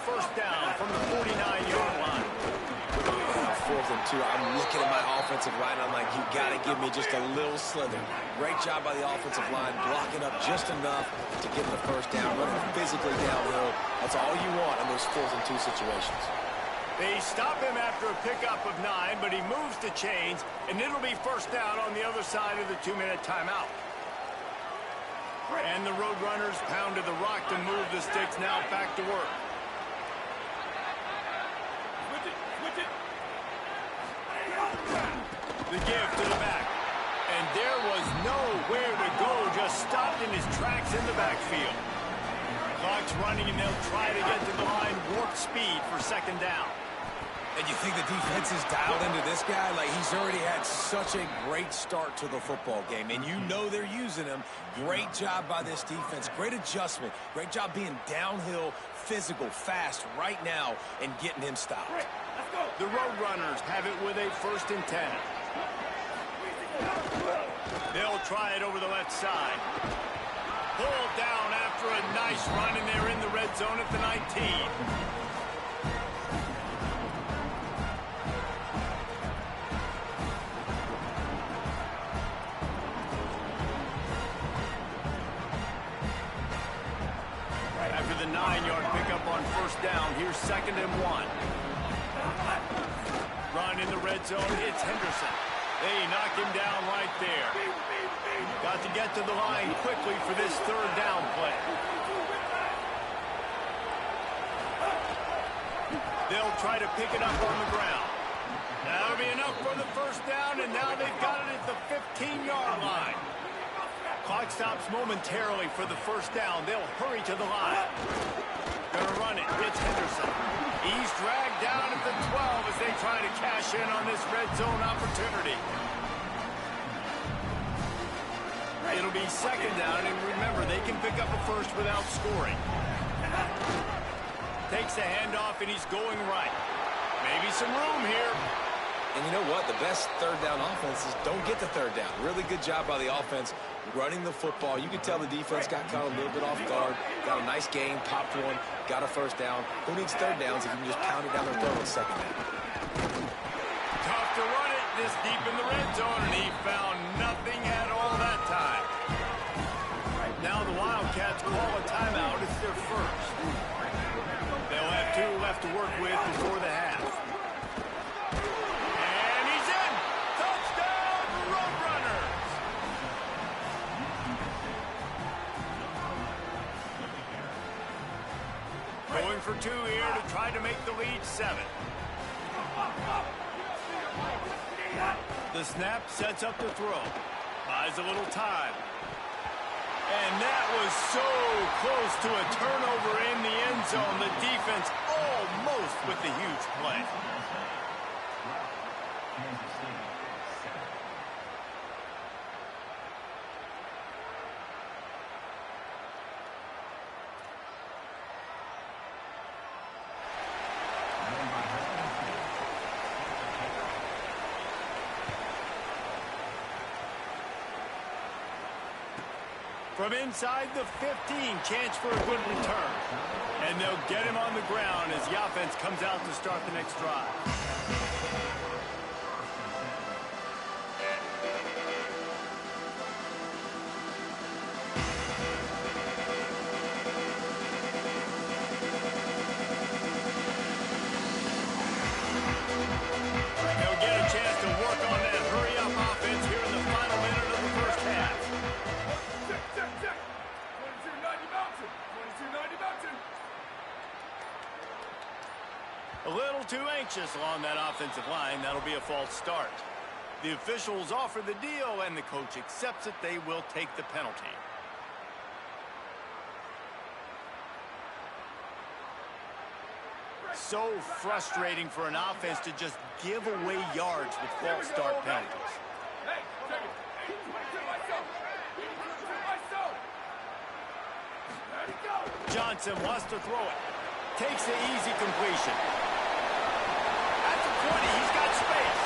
First down from the 49-yard line. Fourth and two. I'm looking at my offensive line. I'm like, you got to give me just a little slither. Great job by the offensive line, blocking up just enough to get the first down, running physically downhill. That's all you want in those fourth and two situations. They stop him after a pickup of 9, but he moves the chains, and it'll be first down on the other side of the 2-minute timeout. And the Roadrunners pounded the rock to move the sticks now back to work. The give to the back. And there was nowhere to go, just stopped in his tracks in the backfield. Clock's running, and they'll try to get to the line warp speed for second down. And you think the defense is dialed into this guy? Like, he's already had such a great start to the football game, and you know they're using him. Great job by this defense. Great adjustment. Great job being downhill, physical, fast right now, and getting him stopped. The Roadrunners have it with a 1st and 10. They'll try it over the left side. Pulled down after a nice run, and they're in the red zone at the 19. After the 9-yard pickup on first down, here's 2nd and 1. Run in the red zone, it's Henderson. They knock him down right there. Got to get to the line quickly for this 3rd down play. They'll try to pick it up on the ground. That'll be enough for the first down, and now they've got it at the 15-yard Clock stops momentarily for the first down. They'll hurry to the line. Gonna run it. It's Henderson. He's dragged down at the 12 as they try to cash in on this red zone opportunity. It'll be second down, and remember, they can pick up a first without scoring. Takes the handoff, and he's going right. Maybe some room here. And you know what? The best third down offenses don't get the third down. Really good job by the offense running the football. You could tell the defense got caught a little bit off guard. Got a nice game, popped one, got a first down. Who needs third downs if you can just pound it down their throat on second down? Tough to run it this deep in the red zone, and he found nothing at all that time. Now the Wildcats call a timeout. It's their first. They'll have 2 left to work with before the half. And he's in! Touchdown, Roadrunners! Going for 2 here to try to make the lead 7. The snap sets up the throw. Buys a little time. And that was so close to a turnover in the end zone. The defense almost with the huge play. From inside the 15, chance for a good return. And they'll get him on the ground as the offense comes out to start the next drive. They'll get a chance to work on that hurry-up offense here in the final minute of the first half. A little too anxious along that offensive line. That'll be a false start. The officials offer the deal, and the coach accepts it. They will take the penalty. So frustrating for an offense to just give away yards with false start penalties. Johnson wants to throw it. Takes the easy completion. At the 20, he's got space.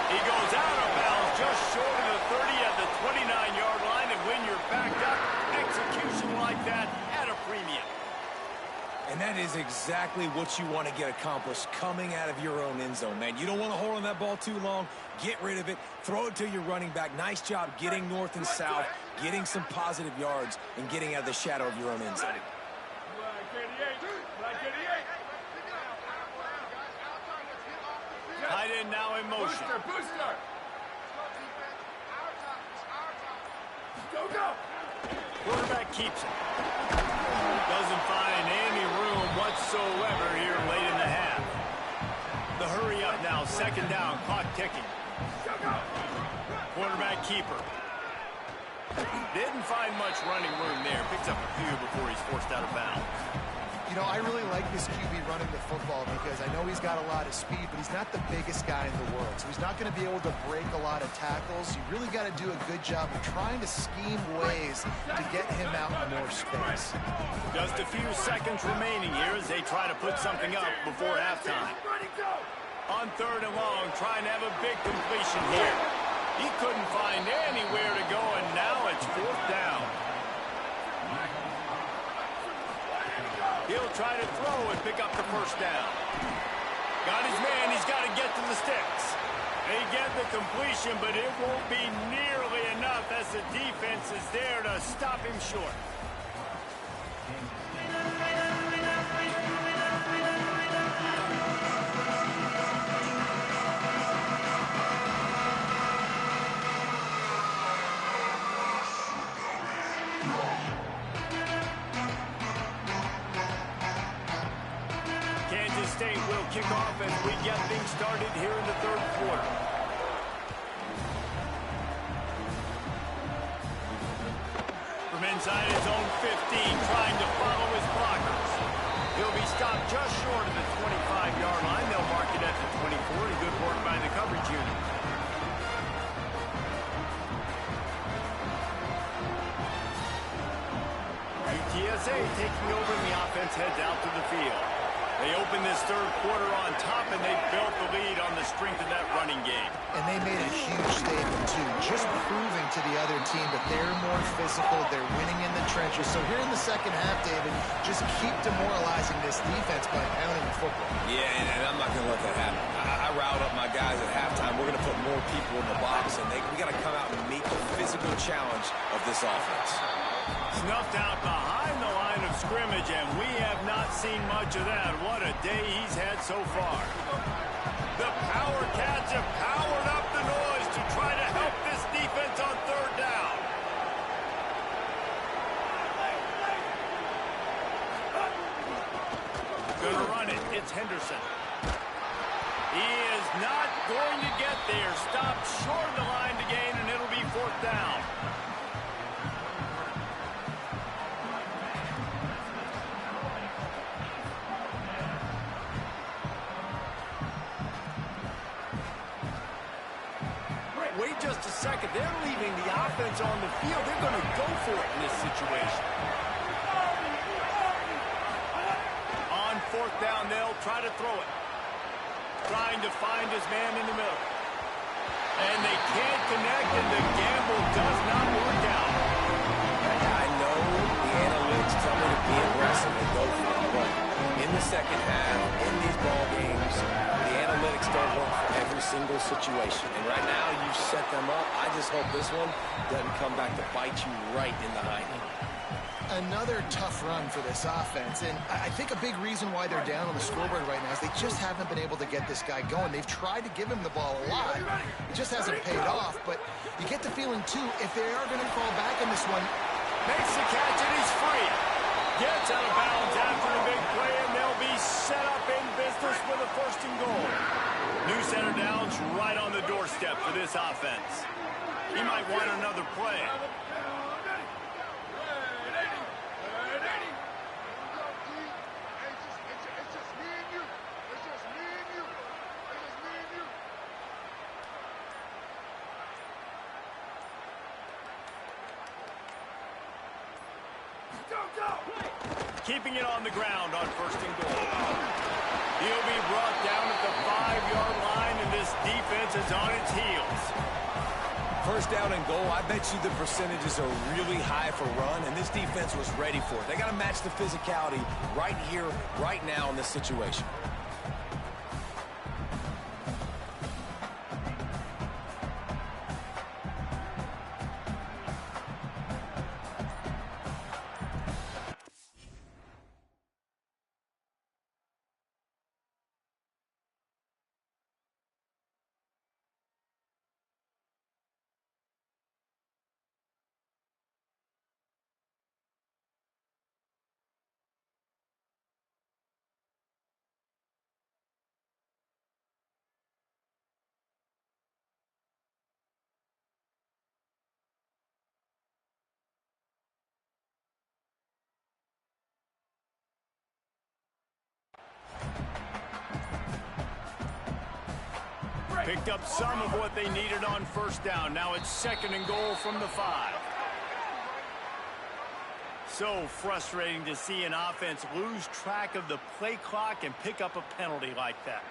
He goes out of bounds just short of the 30 at the 29-yard line, and when you're backed up, execution like that at a premium. And that is exactly what you want to get accomplished coming out of your own end zone, man. You don't want to hold on that ball too long. Get rid of it. Throw it to your running back. Nice job getting north and south, getting some positive yards, and getting out of the shadow of your own end zone. Tight end now in motion. Booster. Go. Quarterback keeps it. Doesn't find any room whatsoever here late in the half. The hurry up now, second down, clock ticking. Quarterback keeper. Didn't find much running room there. Picks up a few before he's forced out of bounds. You know, I really like this QB running the football because I know he's got a lot of speed, but he's not the biggest guy in the world. So he's not going to be able to break a lot of tackles. You really got to do a good job of trying to scheme ways to get him out in more space. Just a few seconds remaining here as they try to put something up before halftime. On third and long, trying to have a big completion here. He couldn't find anywhere to go, and now it's fourth down. He'll try to throw and pick up the first down. Got his man. He's got to get to the sticks. They get the completion, but it won't be nearly enough as the defense is there to stop him short. Kansas State will kick off as we get things started here in the third quarter. inside his own 15, trying to follow his blockers. He'll be stopped just short of the 25-yard line. They'll mark it at the 24. And good work by the coverage unit. UTSA taking over, and the offense heads out to the field. They open this third quarter on top, and they built the lead on the strength of that running game. And they made a huge statement, too, just proving to the other team that they're more physical, they're winning in the trenches. So here in the second half, David, just keep demoralizing this defense by pounding the football. Yeah, and I'm not going to let that happen. I riled up my guys at halftime. We're going to put more people in the box, and we got to come out and meet the physical challenge of this offense. Snuffed out behind the line of scrimmage, and we have not seen much of that. What a day he's had so far. The Power Cats have powered up the noise to try to help this defense on third down. Gonna run it. It's Henderson. He is not going to get there. Stopped short of the line to gain, and it'll be fourth down. Wait just a second. They're leaving the offense on the field. They're going to go for it in this situation. On fourth down, they'll try to throw it. Trying to find his man in the middle. And they can't connect, and the gamble does not work out. I know the analytics tell me to be aggressive and go for it, but in the second half, in these ball games, the analytics don't work for every single situation. And right now, you set them up. I just hope this one doesn't come back to bite you right in the hind end. Another tough run for this offense, and I think a big reason why they're down on the scoreboard right now is they just haven't been able to get this guy going. They've tried to give him the ball a lot. It just hasn't paid off, but you get the feeling, too, if they are going to fall back in this one. Makes the catch, and he's free. Gets out of bounds after the big play, and they'll be set up in business with a first and goal. New center down's right on the doorstep for this offense. He might want another play. Keeping it on the ground on first and goal. He'll be brought down at the 5-yard line, and this defense is on its heels. First down and goal, I bet you the percentages are really high for run, and this defense was ready for it. They got to match the physicality right here, right now in this situation. Picked up some of what they needed on first down. Now it's second and goal from the 5. So frustrating to see an offense lose track of the play clock and pick up a penalty like that.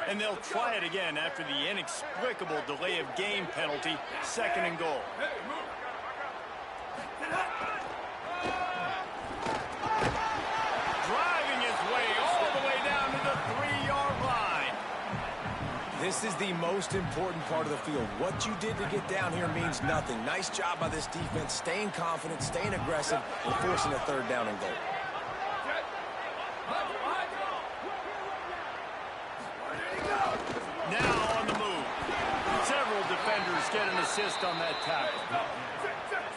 And they'll try it again after the inexplicable delay of game penalty. Second and goal. This is the most important part of the field. What you did to get down here means nothing. Nice job by this defense, staying confident, staying aggressive, and forcing a third down and goal. Now on the move. Several defenders get an assist on that tackle.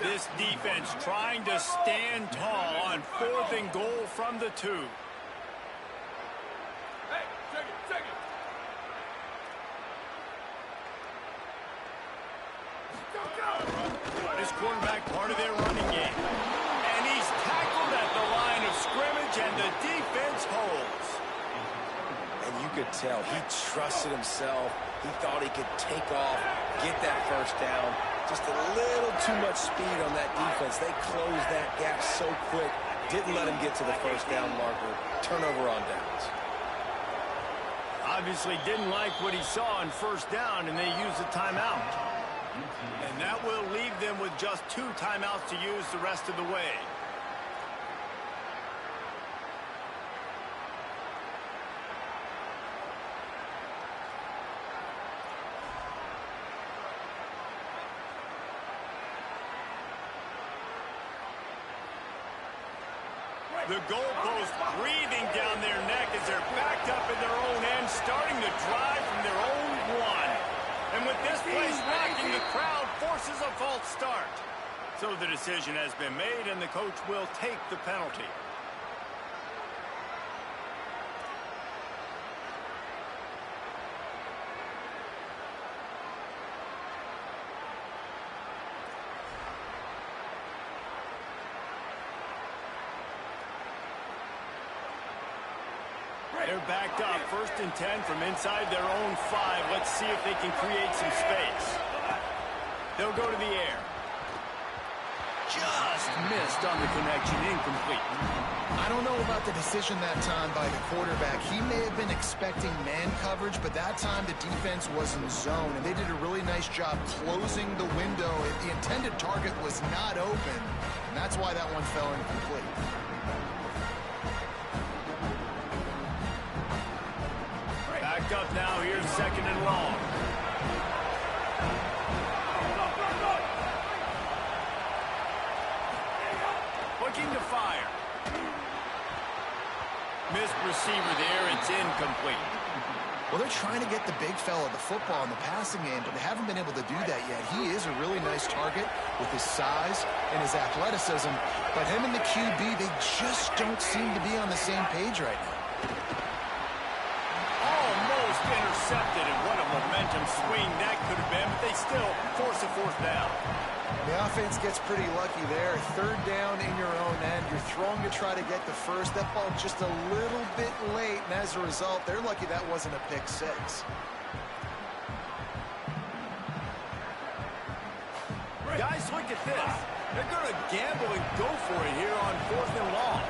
This defense trying to stand tall on fourth and goal from the 2. quarterback part of their running game. And he's tackled at the line of scrimmage, and the defense holds. And you could tell he trusted himself. He thought he could take off, get that first down. Just a little too much speed on that defense. They closed that gap so quick. Didn't let him get to the first down marker. Turnover on downs. Obviously didn't like what he saw on first down, and they used a timeout. And that will leave them with just 2 timeouts to use the rest of the way. The goalpost breathing down their neck as they're backed up in their own end, starting to drive from their own 1. And with this place rocking, the crowd forces a false start. So the decision has been made, and the coach will take the penalty. They're backed up, 1st and 10 from inside their own 5. Let's see if they can create some space. They'll go to the air. Just missed on the connection, incomplete. I don't know about the decision that time by the quarterback. He may have been expecting man coverage, but that time the defense was in zone, and they did a really nice job closing the window. The intended target was not open, and that's why that one fell incomplete. Backed up now, here's 2nd and long. Looking to fire. Missed receiver there, it's incomplete. Well, they're trying to get the big fella the football in the passing game, but they haven't been able to do that yet. He is a really nice target with his size and his athleticism, but him and the QB, they just don't seem to be on the same page right now. Intercepted, and what a momentum swing that could have been, but they still force a 4th down. The offense gets pretty lucky there. 3rd down in your own end. You're throwing to try to get the first. That ball just a little bit late, and as a result, they're lucky that wasn't a pick 6. Guys, look at this. They're going to gamble and go for it here on 4th and long.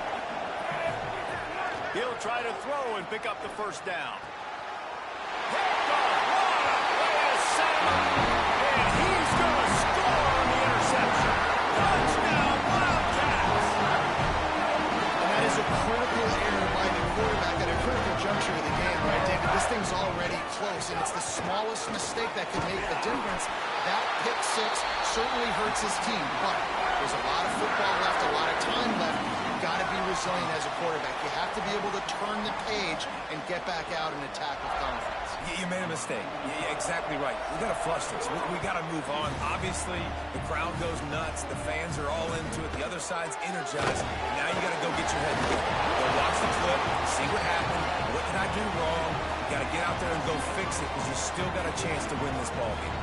He'll try to throw and pick up the first down. And he's going to score on the interception. Touchdown, Wildcats! And that is a critical error by the quarterback at a critical juncture of the game, right, David? This thing's already close, and it's the smallest mistake that can make the difference. That pick 6 certainly hurts his team, but there's a lot of football left, a lot of time left. You've got to be resilient as a quarterback. You have to be able to turn the page and get back out and attack with confidence. You made a mistake. You're exactly right. We got to flush this. We got to move on. Obviously, the crowd goes nuts. The fans are all into it. The other side's energized. Now you got to go get your head together. Go watch the clip, see what happened. What did I do wrong? You got to get out there and go fix it because you still got a chance to win this ball game.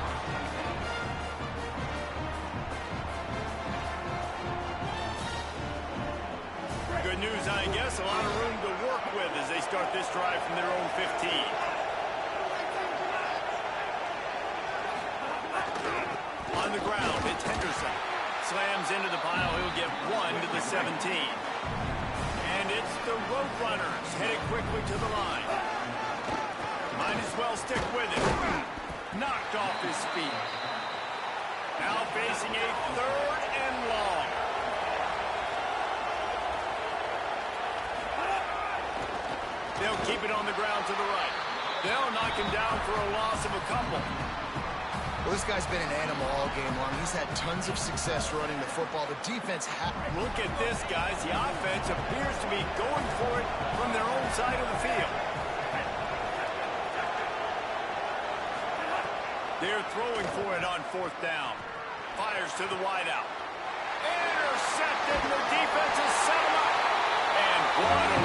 Good news, I guess. A lot of room to work with as they start this drive from their own 15. On the ground, it's Henderson. Slams into the pile. He'll get 1 to the 17. And it's the Roadrunners headed quickly to the line. Might as well stick with it. Knocked off his feet. Now facing a 3rd and long. They'll keep it on the ground to the right. They'll knock him down for a loss of a couple. Well, this guy's been an animal all game long. He's had tons of success running the football. The defense Look at this, guys. The offense appears to be going for it from their own side of the field. They're throwing for it on 4th down. Fires to the wideout. Intercepted. The defense has set him up. And what a